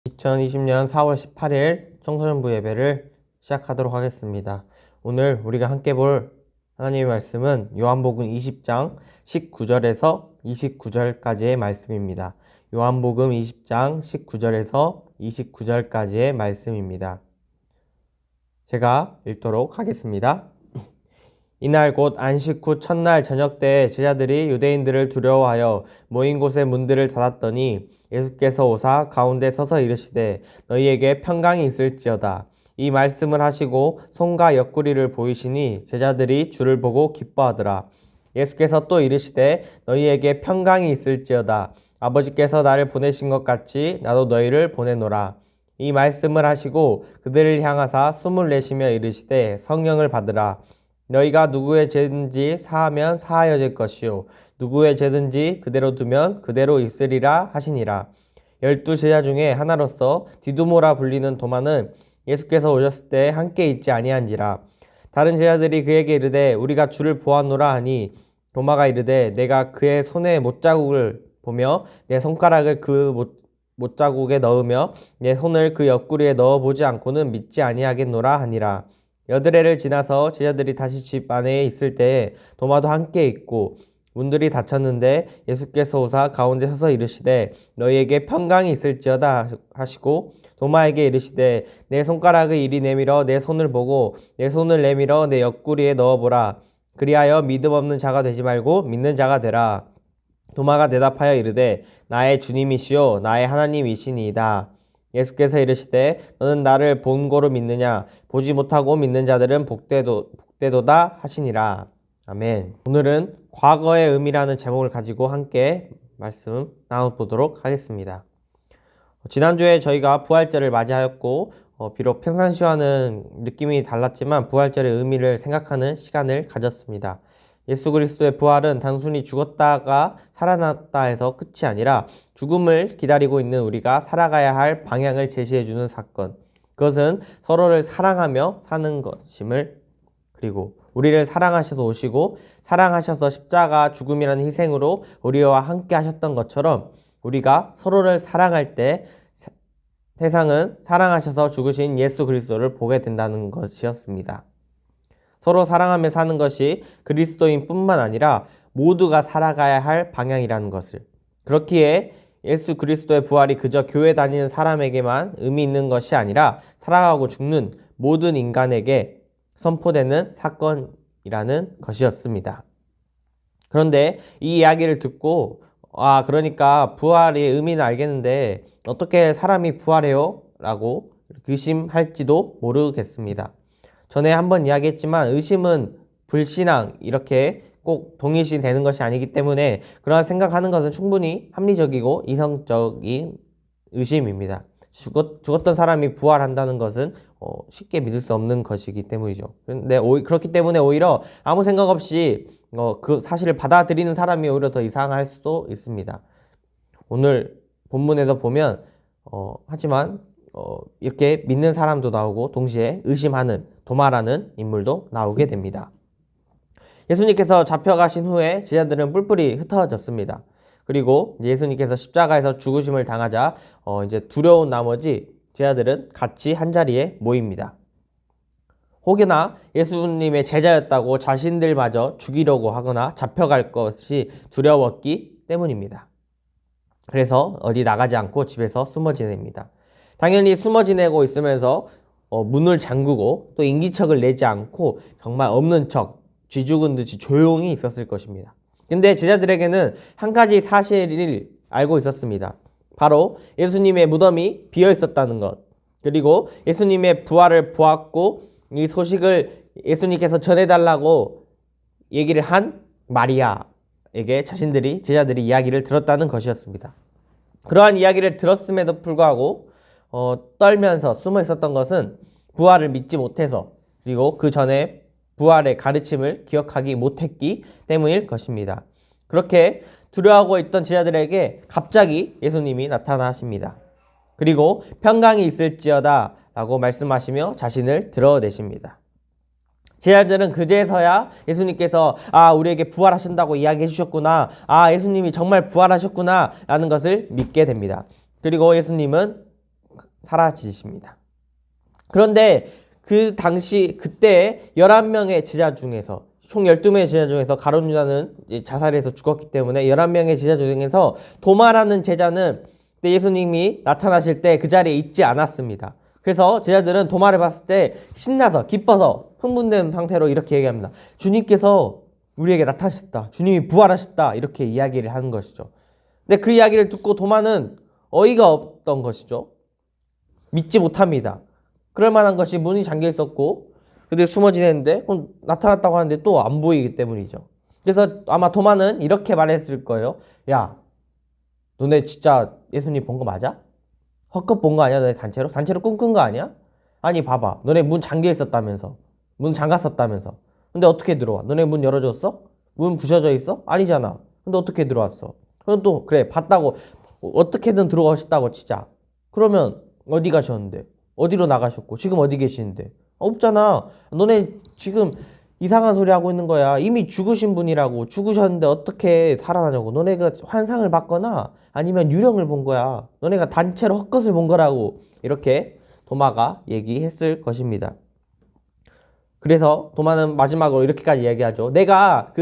2020년 4월 18일 청소년부 예배를 시작하도록 하겠습니다. 오늘 우리가 함께 볼 하나님의 말씀은 요한복음 20장 19절에서 29절까지의 말씀입니다. 요한복음 20장 19절에서 29절까지의 말씀입니다. 제가 읽도록 하겠습니다. 이날 곧 안식 후 첫날 저녁 때에 제자들이 유대인들을 두려워하여 모인 곳의 문들을 닫았더니 예수께서 오사 가운데 서서 이르시되 너희에게 평강이 있을지어다. 이 말씀을 하시고 손과 옆구리를 보이시니 제자들이 주를 보고 기뻐하더라. 예수께서 또 이르시되 너희에게 평강이 있을지어다. 아버지께서 나를 보내신 것 같이 나도 너희를 보내노라. 이 말씀을 하시고 그들을 향하사 숨을 내쉬며 이르시되 성령을 받으라. 너희가 누구의 죄든지 사하면 사하여질 것이요 누구의 죄든지 그대로 두면 그대로 있으리라 하시니라. 12 제자 중에 하나로서 디두모라 불리는 도마는 예수께서 오셨을 때 함께 있지 아니한지라. 다른 제자들이 그에게 이르되 우리가 주를 보았노라 하니 도마가 이르되 내가 그의 손에 못자국을 보며 내 손가락을 그 못자국에 넣으며 내 손을 그 옆구리에 넣어보지 않고는 믿지 아니하겠노라 하니라. 여드레를 지나서 제자들이 다시 집 안에 있을 때에 도마도 함께 있고 문들이 닫혔는데 예수께서 오사 가운데 서서 이르시되 너희에게 평강이 있을지어다 하시고 도마에게 이르시되 내 손가락을 이리 내밀어 내 손을 보고 내 손을 내밀어 내 옆구리에 넣어보라. 그리하여 믿음 없는 자가 되지 말고 믿는 자가 되라. 도마가 대답하여 이르되 나의 주님이시요 나의 하나님이시니이다. 예수께서 이르시되 너는 나를 본고로 믿느냐? 보지 못하고 믿는 자들은 복되도다 하시니라. 아멘. 오늘은 과거의 의미라는 제목을 가지고 함께 말씀 나눠보도록 하겠습니다. 지난주에 저희가 부활절을 맞이하였고 비록 평상시와는 느낌이 달랐지만 부활절의 의미를 생각하는 시간을 가졌습니다. 예수 그리스도의 부활은 단순히 죽었다가 살아났다 해서 끝이 아니라 죽음을 기다리고 있는 우리가 살아가야 할 방향을 제시해주는 사건. 그것은 서로를 사랑하며 사는 것임을, 그리고 우리를 사랑하셔서 오시고 사랑하셔서 십자가 죽음이라는 희생으로 우리와 함께 하셨던 것처럼 우리가 서로를 사랑할 때 세상은 사랑하셔서 죽으신 예수 그리스도를 보게 된다는 것이었습니다. 서로 사랑하며 사는 것이 그리스도인 뿐만 아니라 모두가 살아가야 할 방향이라는 것을, 그렇기에 예수 그리스도의 부활이 그저 교회 다니는 사람에게만 의미 있는 것이 아니라 살아가고 죽는 모든 인간에게 선포되는 사건이라는 것이었습니다. 그런데 이 이야기를 듣고 그러니까 부활의 의미는 알겠는데 어떻게 사람이 부활해요? 라고 의심할지도 모르겠습니다. 전에 한번 이야기했지만 의심은 불신앙 이렇게 꼭 동일시 되는 것이 아니기 때문에 그러한 생각하는 것은 충분히 합리적이고 이성적인 의심입니다. 죽었던 사람이 부활한다는 것은 쉽게 믿을 수 없는 것이기 때문이죠. 근데 그렇기 때문에 오히려 아무 생각 없이 그 사실을 받아들이는 사람이 오히려 더 이상할 수도 있습니다. 오늘 본문에도 보면 하지만 이렇게 믿는 사람도 나오고 동시에 의심하는 도마라는 인물도 나오게 됩니다. 예수님께서 잡혀가신 후에 제자들은 뿔뿔이 흩어졌습니다. 그리고 예수님께서 십자가에서 죽으심을 당하자 이제 두려운 나머지 제자들은 같이 한자리에 모입니다. 혹여나 예수님의 제자였다고 자신들마저 죽이려고 하거나 잡혀갈 것이 두려웠기 때문입니다. 그래서 어디 나가지 않고 집에서 숨어 지냅니다. 당연히 숨어 지내고 있으면서 문을 잠그고 또 인기척을 내지 않고 정말 없는 척 쥐 죽은 듯이 조용히 있었을 것입니다. 근데 제자들에게는 한 가지 사실을 알고 있었습니다. 바로 예수님의 무덤이 비어 있었다는 것, 그리고 예수님의 부활을 보았고 이 소식을 예수님께서 전해달라고 얘기를 한 마리아에게 제자들이 이야기를 들었다는 것이었습니다. 그러한 이야기를 들었음에도 불구하고 떨면서 숨어 있었던 것은 부활을 믿지 못해서, 그리고 그 전에 부활의 가르침을 기억하기 못했기 때문일 것입니다. 그렇게 두려워하고 있던 제자들에게 갑자기 예수님이 나타나십니다. 그리고 평강이 있을지어다 라고 말씀하시며 자신을 드러내십니다. 제자들은 그제서야 예수님께서 우리에게 부활하신다고 이야기해 주셨구나, 예수님이 정말 부활하셨구나 라는 것을 믿게 됩니다. 그리고 예수님은 사라지십니다. 그런데 그 당시 그때 11명의 제자 중에서 총 12명의 제자 중에서 가룟 유다는 자살해서 죽었기 때문에 11명의 제자 중에서 도마라는 제자는 그때 예수님이 나타나실 때 그 자리에 있지 않았습니다. 그래서 제자들은 도마를 봤을 때 신나서 기뻐서 흥분된 상태로 이렇게 얘기합니다. 주님께서 우리에게 나타나셨다. 주님이 부활하셨다. 이렇게 이야기를 하는 것이죠. 근데 그 이야기를 듣고 도마는 어이가 없던 것이죠. 믿지 못합니다. 그럴 만한 것이 문이 잠겨 있었고 그들 숨어 지냈는데 그럼 나타났다고 하는데 또 안 보이기 때문이죠. 그래서 아마 도마는 이렇게 말했을 거예요. 야, 너네 진짜 예수님 본 거 맞아? 헛것 본 거 아니야? 너네 단체로? 단체로 꿈꾼 거 아니야? 아니 봐봐. 너네 문 잠겨 있었다면서. 문 잠갔었다면서. 근데 어떻게 들어와? 너네 문 열어줬어? 문 부셔져 있어? 아니잖아. 근데 어떻게 들어왔어? 그럼 또 그래 봤다고 어떻게든 들어가셨다고 치자. 그러면 어디 가셨는데? 어디로 나가셨고 지금 어디 계시는데? 없잖아. 너네 지금 이상한 소리 하고 있는 거야. 이미 죽으신 분이라고. 죽으셨는데 어떻게 살아나냐고. 너네가 환상을 봤거나 아니면 유령을 본 거야. 너네가 단체로 헛것을 본 거라고. 이렇게 도마가 얘기했을 것입니다. 그래서 도마는 마지막으로 이렇게까지 얘기하죠. 내가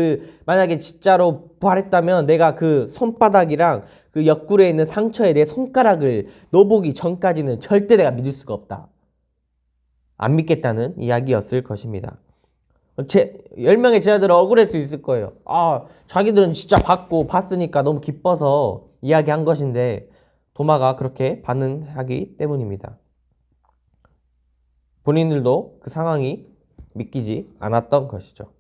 만약에 진짜로 부활했다면 내가 그 손바닥이랑 그 옆구리에 있는 상처에 내 손가락을 넣어보기 전까지는 절대 내가 믿을 수가 없다. 안 믿겠다는 이야기였을 것입니다. 10명의 제자들은 억울할 수 있을 거예요. 자기들은 진짜 봤으니까 너무 기뻐서 이야기한 것인데 도마가 그렇게 반응하기 때문입니다. 본인들도 그 상황이 믿기지 않았던 것이죠.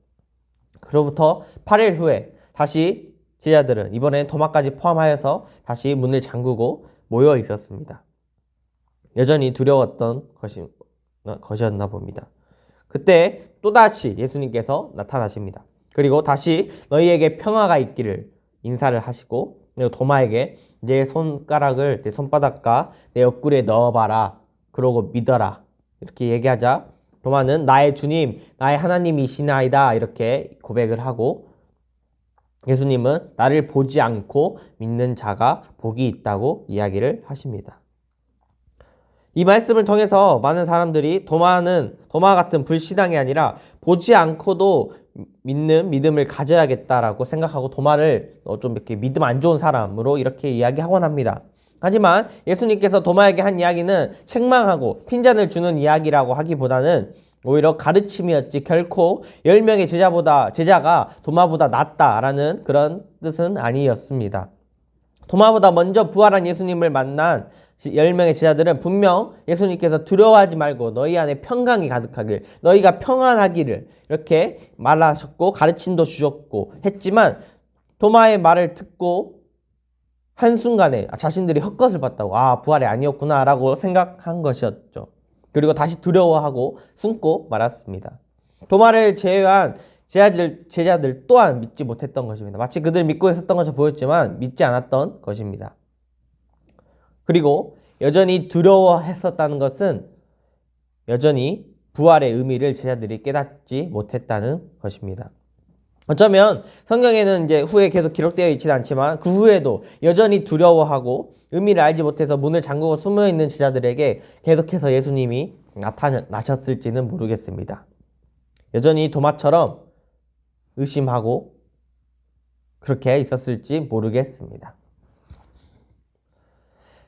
그로부터 8일 후에 다시 제자들은 이번엔 도마까지 포함하여서 다시 문을 잠그고 모여 있었습니다. 여전히 두려웠던 것이었나 봅니다. 그때 또다시 예수님께서 나타나십니다. 그리고 다시 너희에게 평화가 있기를 인사를 하시고 그리고 도마에게 내 손가락을 내 손바닥과 내 옆구리에 넣어봐라. 그러고 믿어라. 이렇게 얘기하자 도마는 나의 주님, 나의 하나님이시나이다 이렇게 고백을 하고 예수님은 나를 보지 않고 믿는 자가 복이 있다고 이야기를 하십니다. 이 말씀을 통해서 많은 사람들이 도마 같은 불신앙이 아니라 보지 않고도 믿는 믿음을 가져야겠다라고 생각하고 도마를 좀 이렇게 믿음 안 좋은 사람으로 이렇게 이야기하곤 합니다. 하지만 예수님께서 도마에게 한 이야기는 책망하고 핀잔을 주는 이야기라고 하기보다는 오히려 가르침이었지 결코 10명의 제자가 도마보다 낫다라는 그런 뜻은 아니었습니다. 도마보다 먼저 부활한 예수님을 만난 10명의 제자들은 분명 예수님께서 두려워하지 말고 너희 안에 평강이 가득하길 너희가 평안하기를 이렇게 말하셨고 가르침도 주셨고 했지만 도마의 말을 듣고 한순간에 자신들이 헛것을 봤다고 부활이 아니었구나 라고 생각한 것이었죠. 그리고 다시 두려워하고 숨고 말았습니다. 도마를 제외한 제자들 또한 믿지 못했던 것입니다. 마치 그들 믿고 있었던 것처럼 보였지만 믿지 않았던 것입니다. 그리고 여전히 두려워했었다는 것은 여전히 부활의 의미를 제자들이 깨닫지 못했다는 것입니다. 어쩌면 성경에는 이제 후에 계속 기록되어 있지는 않지만 그 후에도 여전히 두려워하고 의미를 알지 못해서 문을 잠그고 숨어있는 제자들에게 계속해서 예수님이 나타나셨을지는 모르겠습니다. 여전히 도마처럼 의심하고 그렇게 있었을지 모르겠습니다.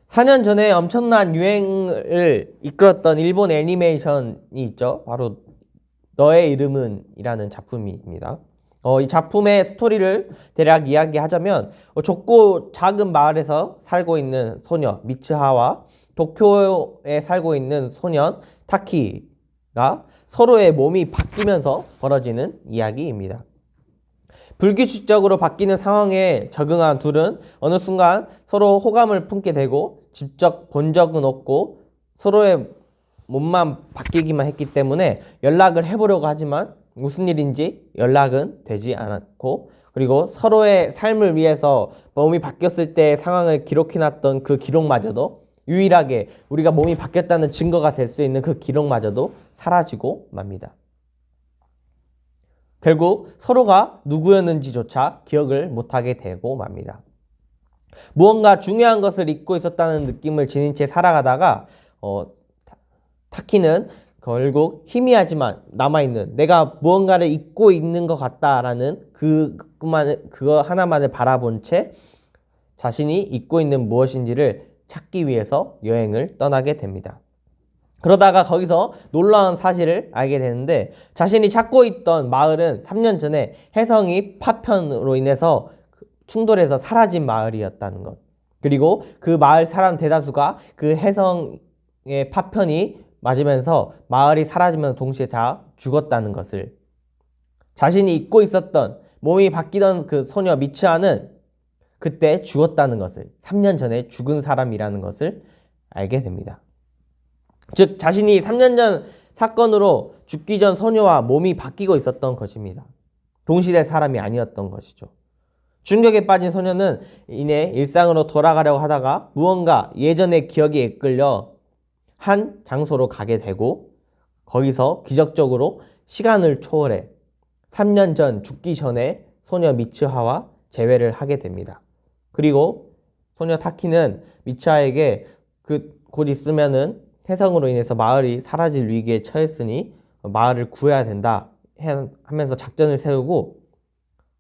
4년 전에 엄청난 유행을 이끌었던 일본 애니메이션이 있죠. 바로 너의 이름은 이라는 작품입니다. 이 작품의 스토리를 대략 이야기하자면 좁고 작은 마을에서 살고 있는 소녀 미츠하와 도쿄에 살고 있는 소년 타키가 서로의 몸이 바뀌면서 벌어지는 이야기입니다. 불규칙적으로 바뀌는 상황에 적응한 둘은 어느 순간 서로 호감을 품게 되고 직접 본 적은 없고 서로의 몸만 바뀌기만 했기 때문에 연락을 해보려고 하지만 무슨 일인지 연락은 되지 않았고 그리고 서로의 삶을 위해서 몸이 바뀌었을 때의 상황을 기록해놨던 그 기록마저도 유일하게 우리가 몸이 바뀌었다는 증거가 될 수 있는 그 기록마저도 사라지고 맙니다. 결국 서로가 누구였는지조차 기억을 못하게 되고 맙니다. 무언가 중요한 것을 잊고 있었다는 느낌을 지닌 채 살아가다가 타키는 결국 희미하지만 남아있는 내가 무언가를 잊고 있는 것 같다라는 그거 하나만을 바라본 채 자신이 잊고 있는 무엇인지를 찾기 위해서 여행을 떠나게 됩니다. 그러다가 거기서 놀라운 사실을 알게 되는데 자신이 찾고 있던 마을은 3년 전에 혜성이 파편으로 인해서 충돌해서 사라진 마을이었다는 것. 그리고 그 마을 사람 대다수가 그 혜성의 파편이 맞으면서 마을이 사라지면서 동시에 다 죽었다는 것을, 자신이 잊고 있었던 몸이 바뀌던 그 소녀 미츠하는 그때 죽었다는 것을, 3년 전에 죽은 사람이라는 것을 알게 됩니다. 즉 자신이 3년 전 사건으로 죽기 전 소녀와 몸이 바뀌고 있었던 것입니다. 동시대 사람이 아니었던 것이죠. 충격에 빠진 소녀는 이내 일상으로 돌아가려고 하다가 무언가 예전의 기억에 이끌려 한 장소로 가게 되고 거기서 기적적으로 시간을 초월해 3년 전 죽기 전에 소녀 미츠하와 재회를 하게 됩니다. 그리고 소녀 타키는 미츠하에게 곧 있으면은 해성으로 인해서 마을이 사라질 위기에 처했으니 마을을 구해야 된다 하면서 작전을 세우고,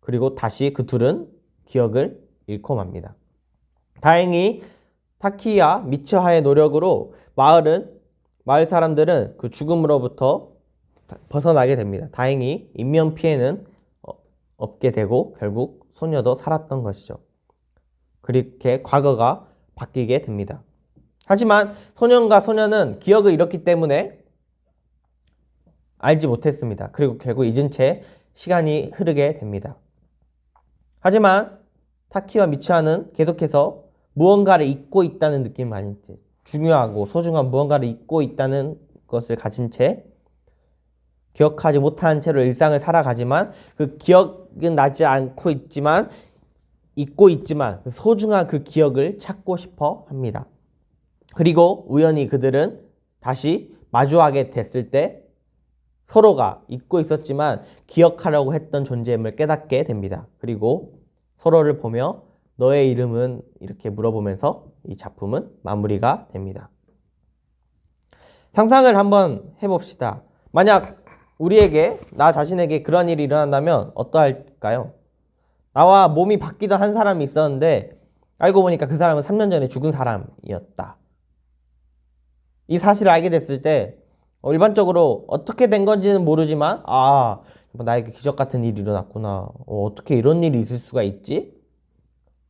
그리고 다시 그 둘은 기억을 잃고 맙니다. 다행히 타키와 미츠하의 노력으로 마을 사람들은 그 죽음으로부터 벗어나게 됩니다. 다행히 인명 피해는 없게 되고 결국 소녀도 살았던 것이죠. 그렇게 과거가 바뀌게 됩니다. 하지만 소년과 소녀는 기억을 잃었기 때문에 알지 못했습니다. 그리고 결국 잊은 채 시간이 흐르게 됩니다. 하지만 타키와 미츠하는 계속해서 무언가를 잊고 있다는 느낌을 가진 채, 중요하고 소중한 무언가를 잊고 있다는 것을 가진 채 기억하지 못한 채로 일상을 살아가지만 그 기억은 나지 않고 있지만 잊고 있지만 소중한 그 기억을 찾고 싶어 합니다. 그리고 우연히 그들은 다시 마주하게 됐을 때 서로가 잊고 있었지만 기억하려고 했던 존재임을 깨닫게 됩니다. 그리고 서로를 보며 너의 이름은 이렇게 물어보면서 이 작품은 마무리가 됩니다. 상상을 한번 해봅시다. 만약 우리에게, 나 자신에게 그런 일이 일어난다면 어떠할까요? 나와 몸이 바뀌던 한 사람이 있었는데 알고 보니까 그 사람은 3년 전에 죽은 사람이었다. 이 사실을 알게 됐을 때 일반적으로 어떻게 된 건지는 모르지만 나에게 기적 같은 일이 일어났구나. 어떻게 이런 일이 있을 수가 있지?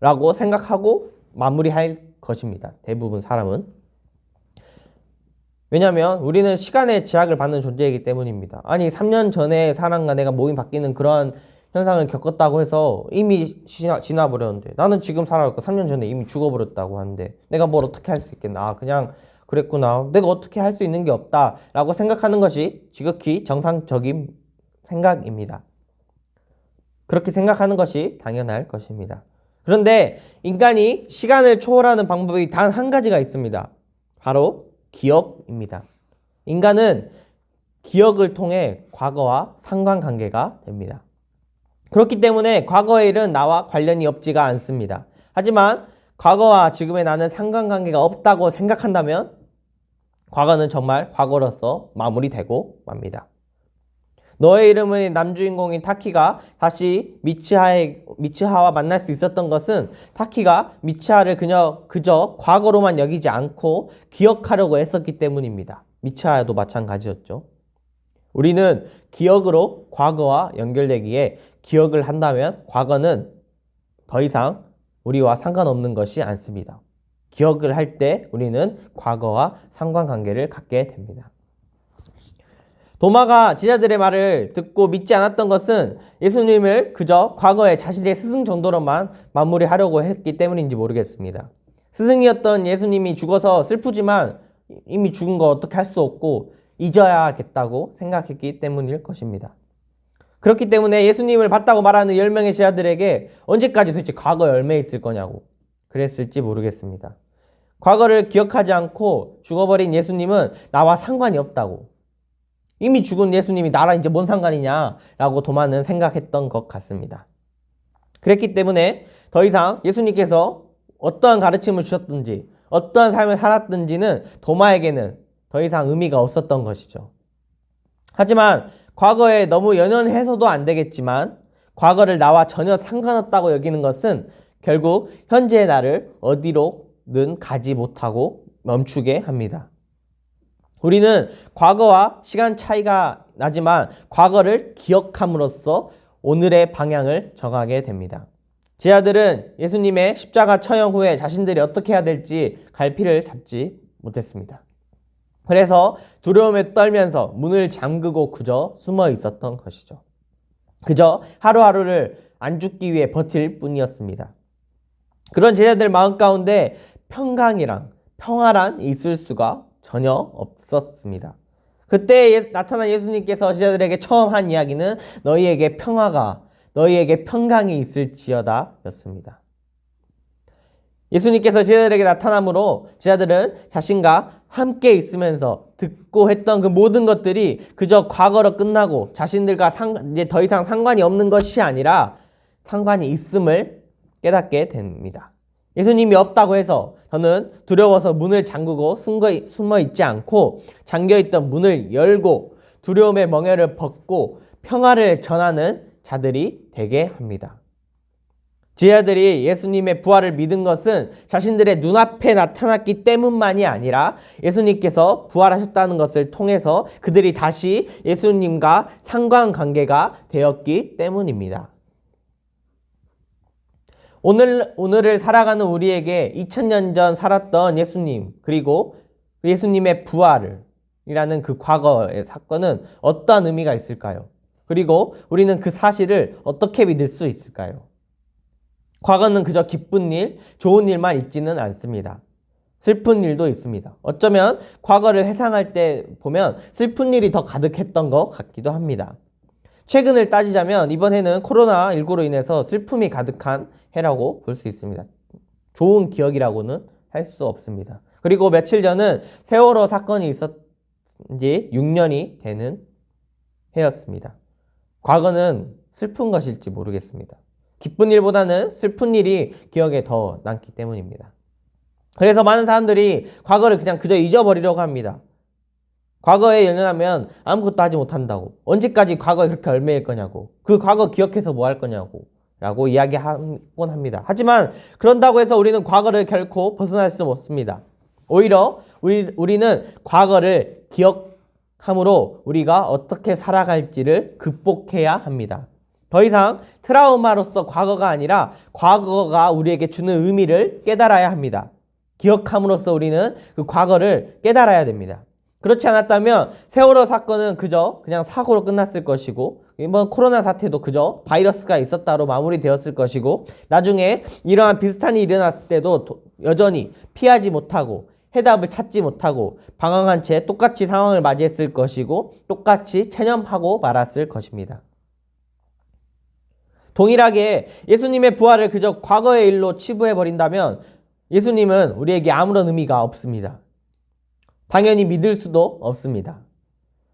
라고 생각하고 마무리할 것입니다. 대부분 사람은. 왜냐하면 우리는 시간의 제약을 받는 존재이기 때문입니다. 아니 3년 전에 사람과 내가 몸이 바뀌는 그런 현상을 겪었다고 해서 이미 지나버렸는데, 나는 지금 살아있고 3년 전에 이미 죽어버렸다고 하는데 내가 뭘 어떻게 할 수 있겠나. 그냥 그랬구나. 내가 어떻게 할 수 있는 게 없다 라고 생각하는 것이 지극히 정상적인 생각입니다. 그렇게 생각하는 것이 당연할 것입니다. 그런데 인간이 시간을 초월하는 방법이 단 한 가지가 있습니다. 바로 기억입니다. 인간은 기억을 통해 과거와 상관관계가 됩니다. 그렇기 때문에 과거의 일은 나와 관련이 없지가 않습니다. 하지만 과거와 지금의 나는 상관관계가 없다고 생각한다면 과거는 정말 과거로서 마무리되고 맙니다. 너의 이름의 남주인공인 타키가 다시 미츠하와 만날 수 있었던 것은 타키가 미츠하를 그저 과거로만 여기지 않고 기억하려고 했었기 때문입니다. 미츠하도 마찬가지였죠. 우리는 기억으로 과거와 연결되기에 기억을 한다면 과거는 더 이상 우리와 상관없는 것이 않습니다. 기억을 할 때 우리는 과거와 상관관계를 갖게 됩니다. 도마가 제자들의 말을 듣고 믿지 않았던 것은 예수님을 그저 과거의 자신의 스승 정도로만 마무리하려고 했기 때문인지 모르겠습니다. 스승이었던 예수님이 죽어서 슬프지만 이미 죽은 거 어떻게 할 수 없고 잊어야겠다고 생각했기 때문일 것입니다. 그렇기 때문에 예수님을 봤다고 말하는 10명의 제자들에게 언제까지 도대체 과거 열매에 있을 거냐고 그랬을지 모르겠습니다. 과거를 기억하지 않고 죽어버린 예수님은 나와 상관이 없다고, 이미 죽은 예수님이 나랑 이제 뭔 상관이냐 라고 도마는 생각했던 것 같습니다. 그랬기 때문에 더 이상 예수님께서 어떠한 가르침을 주셨든지 어떠한 삶을 살았든지는 도마에게는 더 이상 의미가 없었던 것이죠. 하지만 과거에 너무 연연해서도 안 되겠지만 과거를 나와 전혀 상관없다고 여기는 것은 결국 현재의 나를 어디로는 가지 못하고 멈추게 합니다. 우리는 과거와 시간 차이가 나지만 과거를 기억함으로써 오늘의 방향을 정하게 됩니다. 제자들은 예수님의 십자가 처형 후에 자신들이 어떻게 해야 될지 갈피를 잡지 못했습니다. 그래서 두려움에 떨면서 문을 잠그고 그저 숨어 있었던 것이죠. 그저 하루하루를 안 죽기 위해 버틸 뿐이었습니다. 그런 제자들 마음 가운데 평화란 있을 수가 전혀 없었습니다. 그때 나타난 예수님께서 제자들에게 처음 한 이야기는 너희에게 평강이 있을지어다 였습니다. 예수님께서 제자들에게 나타남으로 제자들은 자신과 함께 있으면서 듣고 했던 그 모든 것들이 그저 과거로 끝나고 자신들과 이제 더 이상 상관이 없는 것이 아니라 상관이 있음을 깨닫게 됩니다. 예수님이 없다고 해서 저는 두려워서 문을 잠그고 숨어 있지 않고 잠겨있던 문을 열고 두려움의 멍에를 벗고 평화를 전하는 자들이 되게 합니다. 제자들이 예수님의 부활을 믿은 것은 자신들의 눈앞에 나타났기 때문만이 아니라 예수님께서 부활하셨다는 것을 통해서 그들이 다시 예수님과 상관관계가 되었기 때문입니다. 오늘을 살아가는 우리에게 2000년 전 살았던 예수님 그리고 예수님의 부활이라는 그 과거의 사건은 어떠한 의미가 있을까요? 그리고 우리는 그 사실을 어떻게 믿을 수 있을까요? 과거는 그저 기쁜 일, 좋은 일만 있지는 않습니다. 슬픈 일도 있습니다. 어쩌면 과거를 회상할 때 보면 슬픈 일이 더 가득했던 것 같기도 합니다. 최근을 따지자면 이번 해는 코로나19로 인해서 슬픔이 가득한 해라고 볼 수 있습니다. 좋은 기억이라고는 할 수 없습니다. 그리고 며칠 전은 세월호 사건이 있었지 6년이 되는 해였습니다. 과거는 슬픈 것일지 모르겠습니다. 기쁜 일보다는 슬픈 일이 기억에 더 남기 때문입니다. 그래서 많은 사람들이 과거를 그냥 그저 잊어버리려고 합니다. 과거에 연연하면 아무것도 하지 못한다고. 언제까지 과거에 그렇게 얽매일 거냐고. 그 과거 기억해서 뭐 할 거냐고. 라고 이야기하곤 합니다. 하지만 그런다고 해서 우리는 과거를 결코 벗어날 수 없습니다. 오히려 우리는 과거를 기억함으로 우리가 어떻게 살아갈지를 극복해야 합니다. 더 이상 트라우마로서 과거가 아니라 과거가 우리에게 주는 의미를 깨달아야 합니다. 기억함으로써 우리는 그 과거를 깨달아야 됩니다. 그렇지 않았다면 세월호 사건은 그냥 사고로 끝났을 것이고 이번 코로나 사태도 그저 바이러스가 있었다로 마무리되었을 것이고 나중에 이러한 비슷한 일이 일어났을 때도 여전히 피하지 못하고 해답을 찾지 못하고 방황한 채 똑같이 상황을 맞이했을 것이고 똑같이 체념하고 말았을 것입니다. 동일하게 예수님의 부활을 그저 과거의 일로 치부해버린다면 예수님은 우리에게 아무런 의미가 없습니다. 당연히 믿을 수도 없습니다.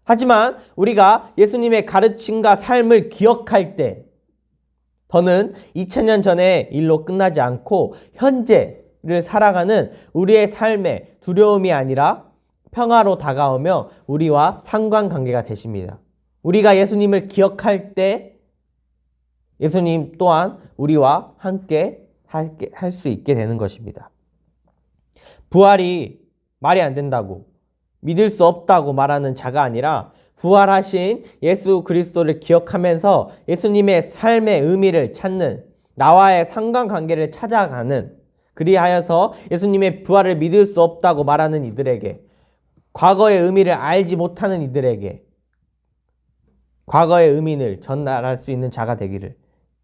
하지만 우리가 예수님의 가르침과 삶을 기억할 때 더는 2000년 전의 일로 끝나지 않고 현재를 살아가는 우리의 삶에 두려움이 아니라 평화로 다가오며 우리와 상관관계가 되십니다. 우리가 예수님을 기억할 때 예수님 또한 우리와 함께 할 수 있게 되는 것입니다. 부활이 말이 안 된다고 믿을 수 없다고 말하는 자가 아니라 부활하신 예수 그리스도를 기억하면서 예수님의 삶의 의미를 찾는 나와의 상관관계를 찾아가는 그리하여서 예수님의 부활을 믿을 수 없다고 말하는 이들에게 과거의 의미를 알지 못하는 이들에게 과거의 의미를 전달할 수 있는 자가 되기를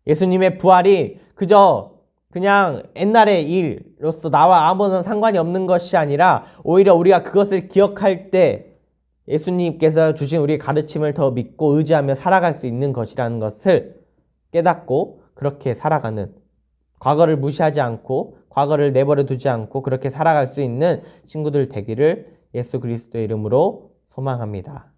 예수님의 부활이 그냥 옛날의 일로서 나와 아무런 상관이 없는 것이 아니라 오히려 우리가 그것을 기억할 때 예수님께서 주신 우리의 가르침을 더 믿고 의지하며 살아갈 수 있는 것이라는 것을 깨닫고 그렇게 살아가는 과거를 무시하지 않고 과거를 내버려 두지 않고 그렇게 살아갈 수 있는 친구들 되기를 예수 그리스도의 이름으로 소망합니다.